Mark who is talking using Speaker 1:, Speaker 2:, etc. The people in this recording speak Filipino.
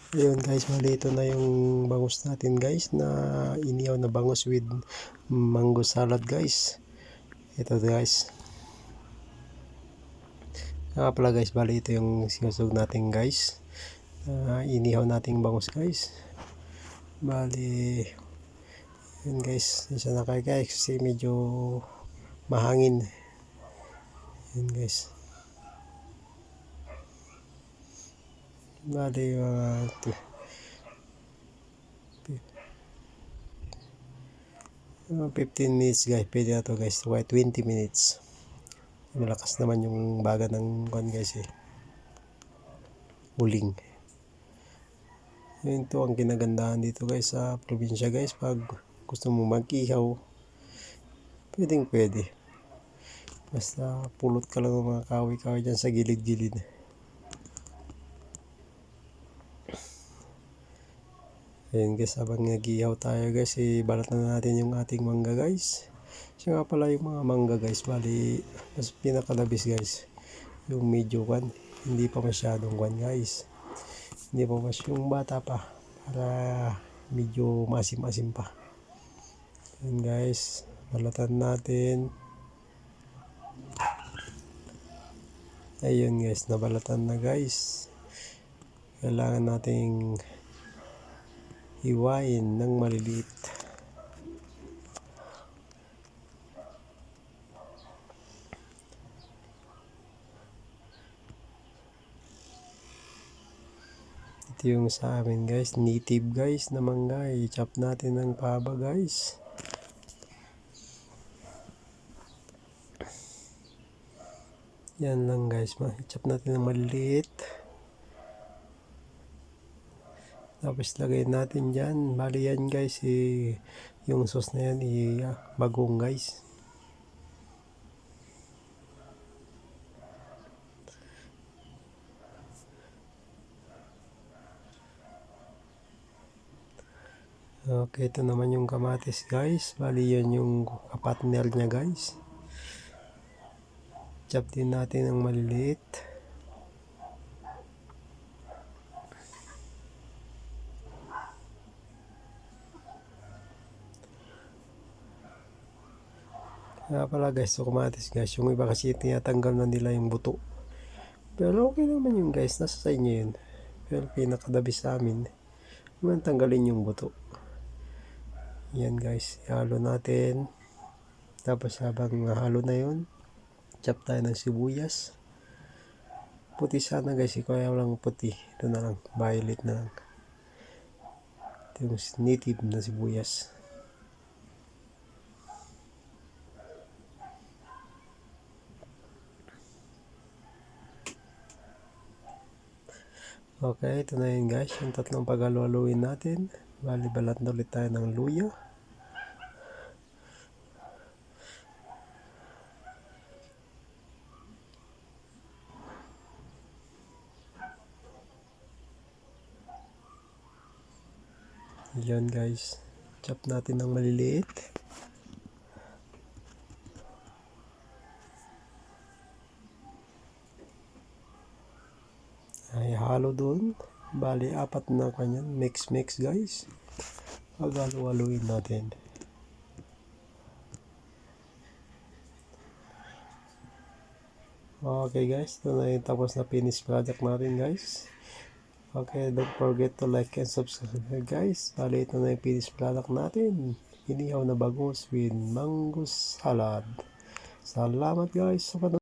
Speaker 1: Ayun guys, mali ito na yung bangus natin guys, na inihaw na bangus with mango salad guys. Ito guys. Pala guys, bali ito yung sinusog natin guys. Inihaw nating bangus guys. Bali, yun guys, isa na kayo guys kasi medyo mahangin. Yun guys. Bali, 15 minutes guys, pwede na to guys, 20 minutes. Malakas naman yung baga ng kan guys uling. Yun to ang kinagandahan dito guys sa probinsya guys, pag gusto mo mag-ihaw, pwede. Basta pulot ka lang ng mga kahoy-kahoy dyan sa gilid-gilid. Ayun guys, habang nag-ihaw tayo guys, balat na natin yung ating mangga guys. Siya nga pala yung mga mangga guys, bali mas pinakalabis guys yung medyo kan, hindi pa masyadong kan guys, hindi pa masyadong bata pa, para medyo masim-asim pa. Ayun guys, balatan natin. Ayun guys, nabalatan na guys. Kailangan nating hiwain ng maliliit. Ito yung sa amin guys, native guys na mangga. I-chop natin ng paba guys. Yan lang guys, i-chop natin ng maliliit. Tapos lagay natin dyan. Bali yan guys, yung sauce na yan, bagong guys. Okay, ito naman yung kamatis guys. Bali yan yung kapatner niya guys. Chop din natin ng maliliit. Kaya pala guys, so kamatis guys, yung iba kasi tinatanggal na nila yung buto. Pero okay naman yun guys, nasa sa inyo yun. Pero pinakadabi sa amin, naman tanggalin yung buto. Yan guys, ihalo natin. Tapos habang nahalo na yun, chop tayo ng sibuyas. Puti sana guys, kaya walang puti. Ito na lang, violet na lang. Ito yung native na sibuyas. Okay, ito na yun guys, yung tatlong paghaluin natin. Bali, balat na ulit tayo ng luya. Yan guys, chop natin ng maliliit. Ay halo dun. Bali, 4 na kanyan. Mix guys. Pag-halo-haluin natin. Okay guys, ito na yung tapos na finish product natin guys. Okay, don't forget to like and subscribe guys. Bali, ito na yung finished product natin. Inihaw na bangus with mango salad. Salamat guys sa panonood.